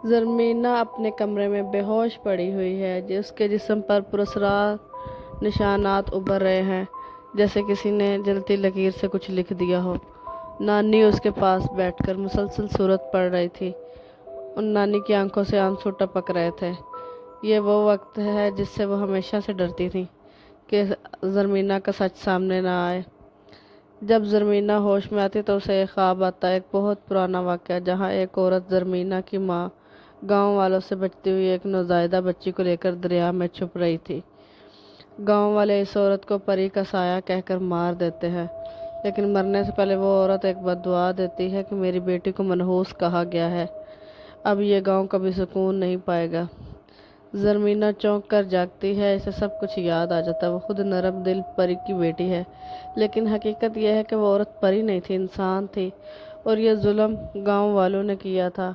زرمینہ اپنے کمرے میں بے ہوش پڑی ہوئی ہے، اس کے جسم پر پراسرار نشانات ابھر رہے ہیں، جیسے کسی نے جلتی لکیر سے کچھ لکھ دیا ہو۔ نانی اس کے پاس بیٹھ کر مسلسل سورت پڑھ رہی تھی۔ ان نانی کی آنکھوں سے آنسو ٹپک رہے تھے۔ یہ وہ وقت ہے جس سے وہ ہمیشہ سے ڈرتی تھی کہ زرمینہ کا سچ سامنے نہ آئے۔ جب زرمینہ ہوش میں آتی تو اسے ایک خواب آتا، ایک بہت پرانا واقعہ، جہاں ایک عورت زرمینہ کی ماں گاؤں والوں سے بچتی ہوئی ایک نوزائیدہ بچی کو لے کر دریا میں چھپ رہی تھی۔ گاؤں والے اس عورت کو پری کا سایہ کہہ کر مار دیتے ہیں، لیکن مرنے سے پہلے وہ عورت ایک بددعا دیتی ہے کہ میری بیٹی کو منحوس کہا گیا ہے، اب یہ گاؤں کبھی سکون نہیں پائے گا۔ زرمینہ چونک کر جاگتی ہے، اسے سب کچھ یاد آ جاتا ہے۔ وہ خود نرم دل پری کی بیٹی ہے، لیکن حقیقت یہ ہے کہ وہ عورت پری نہیں تھی، انسان تھی، اور یہ ظلم گاؤں والوں نے کیا تھا۔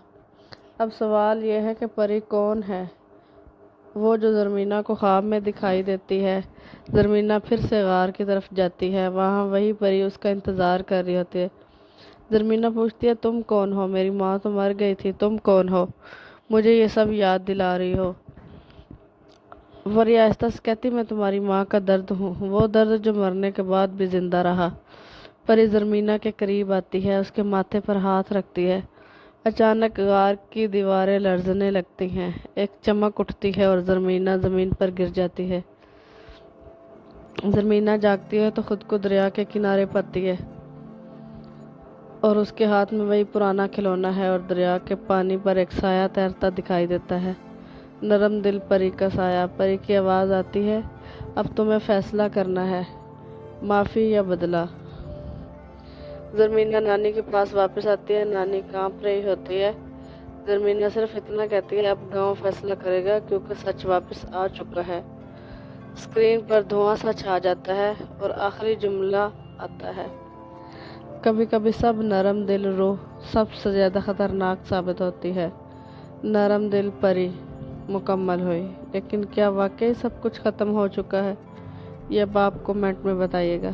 اب سوال یہ ہے کہ پری کون ہے؟ وہ جو زرمینہ کو خواب میں دکھائی دیتی ہے۔ زرمینہ پھر سے غار کی طرف جاتی ہے، وہاں وہی پری اس کا انتظار کر رہی ہوتی ہے۔ زرمینہ پوچھتی ہے، تم کون ہو؟ میری ماں تو مر گئی تھی، تم کون ہو؟ مجھے یہ سب یاد دلا رہی ہو؟ پری آہستہ سے کہتی، میں تمہاری ماں کا درد ہوں، وہ درد جو مرنے کے بعد بھی زندہ رہا۔ پری زرمینہ کے قریب آتی ہے، اس کے ماتھے پر ہاتھ رکھتی ہے۔ اچانک غار کی دیواریں لرزنے لگتی ہیں، ایک چمک اٹھتی ہے اور زرمینہ زمین پر گر جاتی ہے۔ زرمینہ جاگتی ہے تو خود کو دریا کے کنارے پاتی ہے، اور اس کے ہاتھ میں وہی پرانا کھلونا ہے، اور دریا کے پانی پر ایک سایہ تیرتا دکھائی دیتا ہے، نرم دل پری کا سایہ۔ پری کی آواز آتی ہے، اب تمہیں فیصلہ کرنا ہے، معافی یا بدلہ۔ زرمینہ نانی کے پاس واپس آتی ہے، نانی کانپ رہی ہوتی ہے۔ زرمینہ صرف اتنا کہتی ہے، اب گاؤں فیصلہ کرے گا کیونکہ سچ واپس آ چکا ہے۔ اسکرین پر دھواں سا چھا جاتا ہے اور آخری جملہ آتا ہے، کبھی کبھی سب نرم دل روح سب سے زیادہ خطرناک ثابت ہوتی ہے۔ نرم دل پری مکمل ہوئی، لیکن کیا واقعی سب کچھ ختم ہو چکا ہے؟ یہ اب آپ کمنٹ میں بتائیے گا۔